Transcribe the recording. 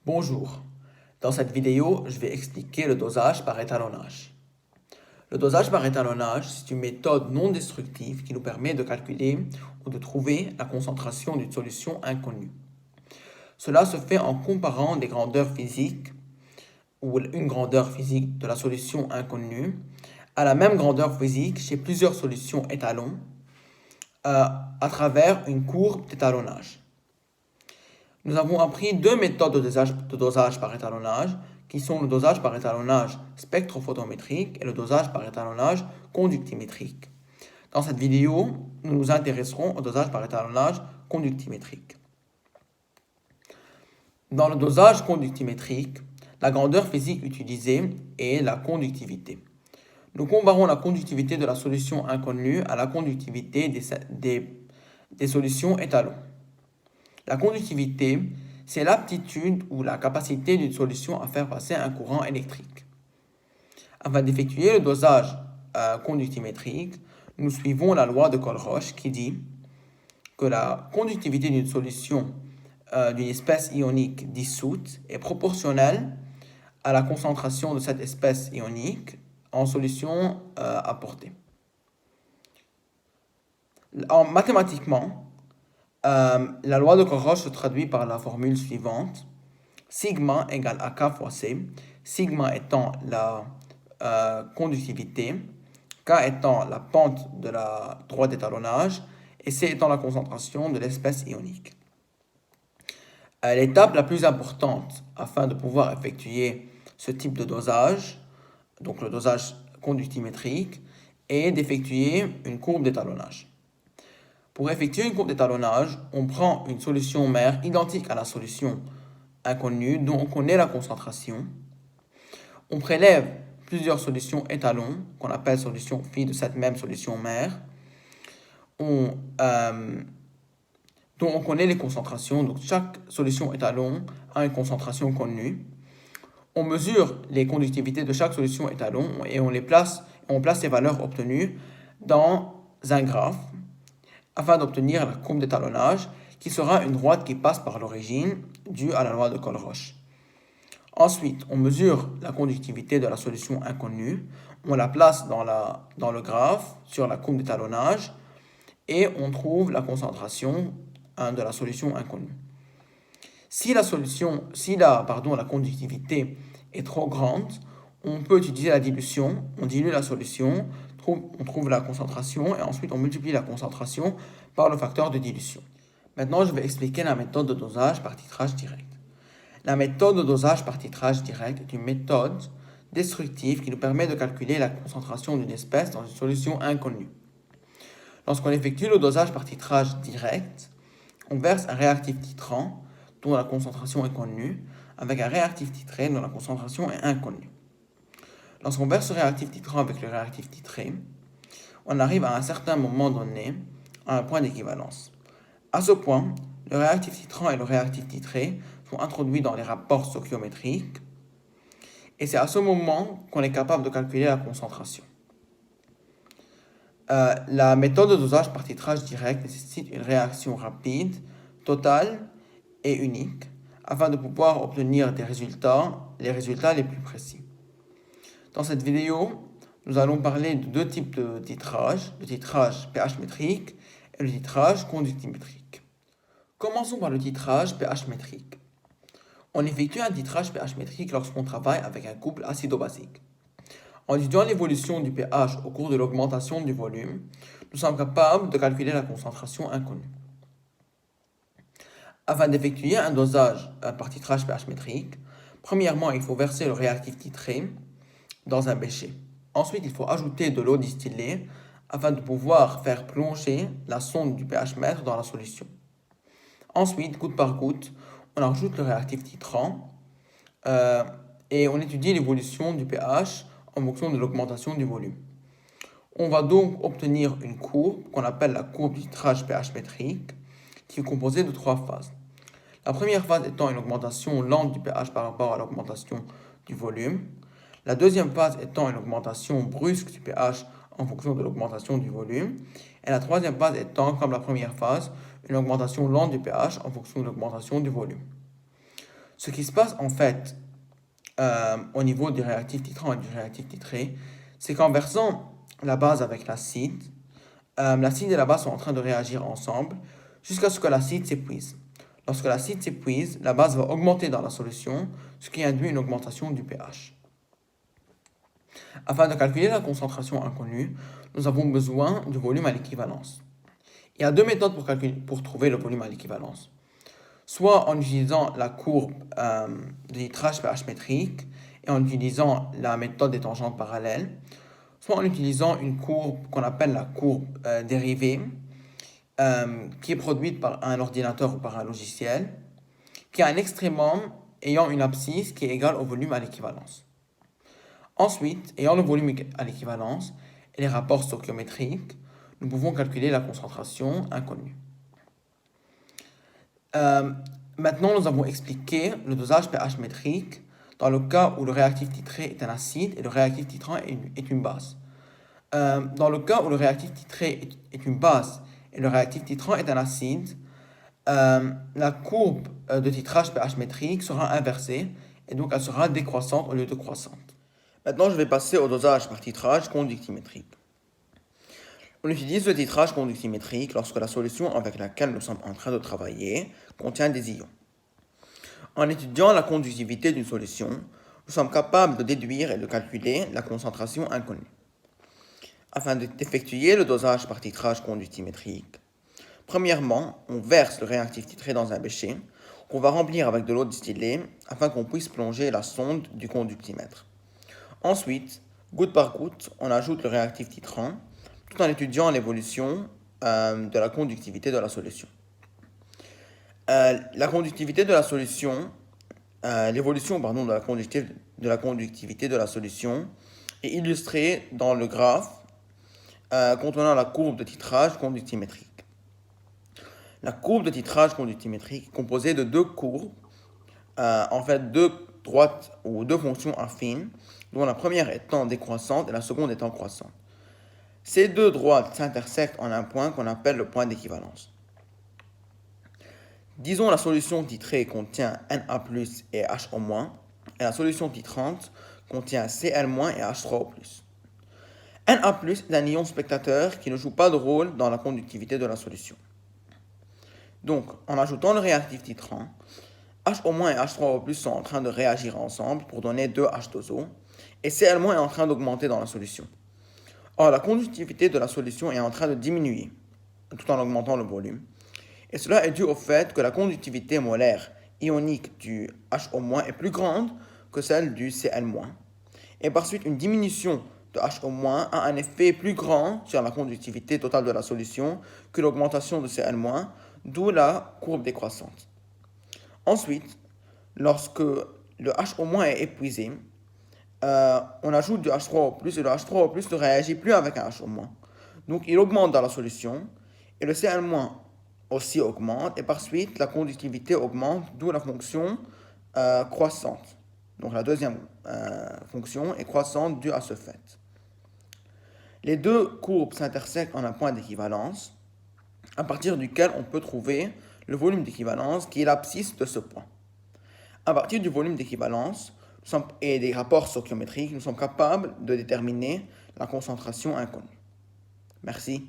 Bonjour, dans cette vidéo, je vais expliquer le dosage par étalonnage. Le dosage par étalonnage, c'est une méthode non destructive qui nous permet de calculer ou de trouver la concentration d'une solution inconnue. Cela se fait en comparant des grandeurs physiques ou une grandeur physique de la solution inconnue à la même grandeur physique chez plusieurs solutions étalons à travers une courbe d'étalonnage. Nous avons appris deux méthodes de dosage par étalonnage, qui sont le dosage par étalonnage spectrophotométrique et le dosage par étalonnage conductimétrique. Dans cette vidéo, nous nous intéresserons au dosage par étalonnage conductimétrique. Dans le dosage conductimétrique, la grandeur physique utilisée est la conductivité. Nous comparons la conductivité de la solution inconnue à la conductivité des solutions étalons. La conductivité, c'est l'aptitude ou la capacité d'une solution à faire passer un courant électrique. Afin d'effectuer le dosage conductimétrique, nous suivons la loi de Colroche qui dit que la conductivité d'une solution d'une espèce ionique dissoute est proportionnelle à la concentration de cette espèce ionique en solution apportée. Mathématiquement, la loi de Colroche se traduit par la formule suivante. Sigma égale AK fois C, sigma étant la conductivité, K étant la pente de la droite d'étalonnage et C étant la concentration de l'espèce ionique. L'étape la plus importante afin de pouvoir effectuer ce type de dosage, donc le dosage conductimétrique, est d'effectuer une courbe d'étalonnage. Pour effectuer une courbe d'étalonnage, on prend une solution mère identique à la solution inconnue dont on connaît la concentration. On prélève plusieurs solutions étalons qu'on appelle solutions phi de cette même solution mère dont on connaît les concentrations. Donc chaque solution étalon a une concentration connue. On mesure les conductivités de chaque solution étalon et on place les valeurs obtenues dans un graphe afin d'obtenir la courbe d'étalonnage qui sera une droite qui passe par l'origine due à la loi de Colroche. Ensuite, on mesure la conductivité de la solution inconnue, on la place dans le graphe sur la courbe d'étalonnage et on trouve la concentration de la solution inconnue. Si la conductivité est trop grande, on peut utiliser la dilution, on dilue la solution, on trouve la concentration et ensuite on multiplie la concentration par le facteur de dilution. Maintenant, je vais expliquer la méthode de dosage par titrage direct. La méthode de dosage par titrage direct est une méthode destructive qui nous permet de calculer la concentration d'une espèce dans une solution inconnue. Lorsqu'on effectue le dosage par titrage direct, on verse un réactif titrant dont la concentration est connue avec un réactif titré dont la concentration est inconnue. Lorsqu'on verse ce réactif titrant avec le réactif titré, on arrive à un certain moment donné à un point d'équivalence. À ce point, le réactif titrant et le réactif titré sont introduits dans les rapports stoichiométriques et c'est à ce moment qu'on est capable de calculer la concentration. La méthode de dosage par titrage direct nécessite une réaction rapide, totale et unique afin de pouvoir obtenir les résultats les plus précis. Dans cette vidéo, nous allons parler de deux types de titrage, le titrage pH métrique et le titrage conductimétrique. Commençons par le titrage pH métrique. On effectue un titrage pH métrique lorsqu'on travaille avec un couple acido-basique. En étudiant l'évolution du pH au cours de l'augmentation du volume, nous sommes capables de calculer la concentration inconnue. Afin d'effectuer un dosage par titrage pH métrique, premièrement, il faut verser le réactif titré dans un bécher. Ensuite, il faut ajouter de l'eau distillée afin de pouvoir faire plonger la sonde du pH mètre dans la solution. Ensuite, goutte par goutte, on ajoute le réactif titrant et on étudie l'évolution du pH en fonction de l'augmentation du volume. On va donc obtenir une courbe qu'on appelle la courbe du titrage pH métrique qui est composée de trois phases. La première phase étant une augmentation lente du pH par rapport à l'augmentation du volume. La deuxième phase étant une augmentation brusque du pH en fonction de l'augmentation du volume. Et la troisième phase étant, comme la première phase, une augmentation lente du pH en fonction de l'augmentation du volume. Ce qui se passe en fait au niveau du réactif titrant et du réactif titré, c'est qu'en versant la base avec l'acide, l'acide et la base sont en train de réagir ensemble jusqu'à ce que l'acide s'épuise. Lorsque l'acide s'épuise, la base va augmenter dans la solution, ce qui induit une augmentation du pH. Afin de calculer la concentration inconnue, nous avons besoin du volume à l'équivalence. Il y a deux méthodes pour trouver le volume à l'équivalence. Soit en utilisant la courbe de litrage pH métrique et en utilisant la méthode des tangentes parallèles, soit en utilisant une courbe qu'on appelle la courbe dérivée, qui est produite par un ordinateur ou par un logiciel, qui a un extrémum ayant une abscisse qui est égale au volume à l'équivalence. Ensuite, ayant le volume à l'équivalence et les rapports stoichiométriques, nous pouvons calculer la concentration inconnue. Maintenant, nous avons expliqué le dosage pH métrique dans le cas où le réactif titré est un acide et le réactif titrant est une base. Dans le cas où le réactif titré est une base et le réactif titrant est un acide, la courbe de titrage pH métrique sera inversée et donc elle sera décroissante au lieu de croissante. Maintenant, je vais passer au dosage par titrage conductimétrique. On utilise le titrage conductimétrique lorsque la solution avec laquelle nous sommes en train de travailler contient des ions. En étudiant la conductivité d'une solution, nous sommes capables de déduire et de calculer la concentration inconnue. Afin d'effectuer le dosage par titrage conductimétrique, premièrement, on verse le réactif titré dans un bécher qu'on va remplir avec de l'eau distillée afin qu'on puisse plonger la sonde du conductimètre. Ensuite, goutte par goutte, on ajoute le réactif titrant tout en étudiant l'évolution de la conductivité de la solution. La conductivité de la solution, l'évolution de la conductivité de la solution est illustrée dans le graphe contenant la courbe de titrage conductimétrique. La courbe de titrage conductimétrique est composée de deux courbes, en fait deux droites ou deux fonctions affines, dont la première étant décroissante et la seconde étant croissante. Ces deux droites s'intersectent en un point qu'on appelle le point d'équivalence. Disons la solution titrée contient Na+, et HO-, et la solution titrante contient Cl- et H3O+. Na+ est un ion spectateur qui ne joue pas de rôle dans la conductivité de la solution. Donc, en ajoutant le réactif titrant, HO- et H3O+, sont en train de réagir ensemble pour donner 2H2O, et Cl- est en train d'augmenter dans la solution. Or, la conductivité de la solution est en train de diminuer, tout en augmentant le volume. Et cela est dû au fait que la conductivité molaire ionique du HO- est plus grande que celle du Cl-. Et par suite, une diminution de HO- a un effet plus grand sur la conductivité totale de la solution que l'augmentation de Cl-, d'où la courbe décroissante. Ensuite, lorsque le HO- est épuisé, on ajoute du H3O+, et le H3O+, ne réagit plus avec un HO-. Donc il augmente dans la solution, et le Cl- aussi augmente, et par suite la conductivité augmente, d'où la fonction croissante. Donc la deuxième fonction est croissante due à ce fait. Les deux courbes s'intersectent en un point d'équivalence, à partir duquel on peut trouver le volume d'équivalence qui est l'abscisse de ce point. À partir du volume d'équivalence et des rapports stoichiométriques, nous sommes capables de déterminer la concentration inconnue. Merci.